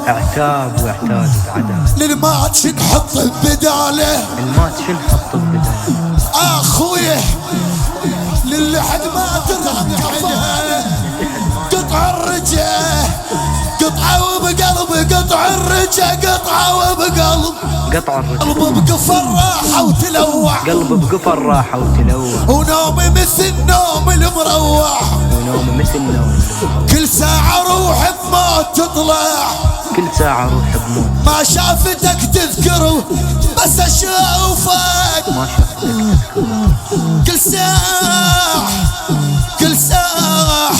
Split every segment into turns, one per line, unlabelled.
اعتاب واعتاد بعدها.
للماتش نحط بداله،
الماتش نحط بداله.
اخويا للحد ما ترغب كفاله. قطع الرجا قطعة وبقلب، قطع الرجا قطعة وبقلب.
قطع الرجا
قلب بقفر راحة وتلوح،
قلب بقفر راحة وتلوح.
ونومي مثل نوم المروح،
ونوم مثل نوم.
كل ساعة روح بموت تطلع،
كل ساعة روح بموت.
ما شافتك تذكر بس اشوفك،
ما شافتك
كل ساعة كل ساعة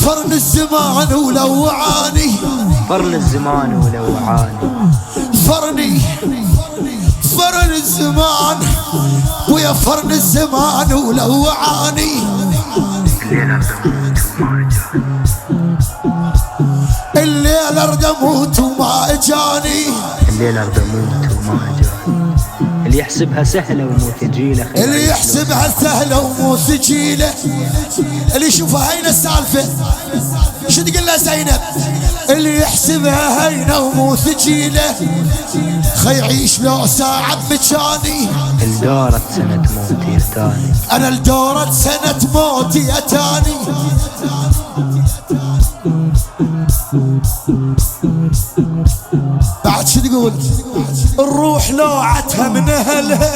فرن الزمان ولوعاني.
فرن الزمان ولوعاني.
فرن الزمان ويا فرن الزمان ولوعاني. الليل ارد اموت وما اجاني.
الليل ارد اموت وما اجاني. اللي يحسبها سهلة ومو ثقيلة.
اللي يحسبها سهلة ومو ثقيلة، اللي يشوفها هينة السالفة شو تقول له زينب؟ اللي يحسبها هينة ومو ثقيلة خي يعيش لو ساعة بمكاني.
الدورة سنة موتي اتاني.
انا الدورة سنة موتي اتاني. بعد شو تقول؟ الروح لوعتها من اهلها.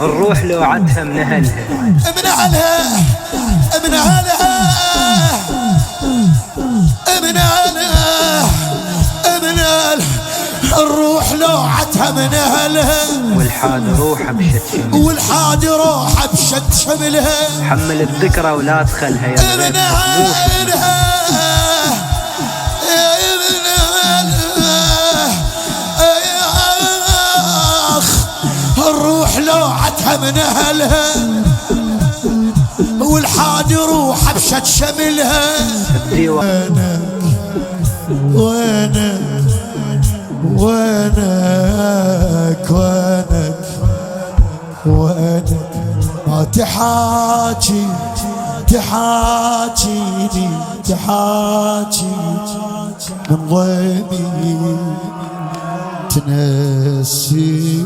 الروح لوعتها من اهلها.
من اهلها من اهلها من اهلها من اهلها. الروح لوعتها من اهلها.
والحاد روحها بشد شملها.
والحاد روحها بشد شملها.
حمل الذكرى ولا تخلها يا
من اهلها الروح لوعتها من اهلها. والحاد روحها بشد شملها. وينك وينك وينك وينك ما تحاكي تحاكيني تحاكي من ضيمي تنسي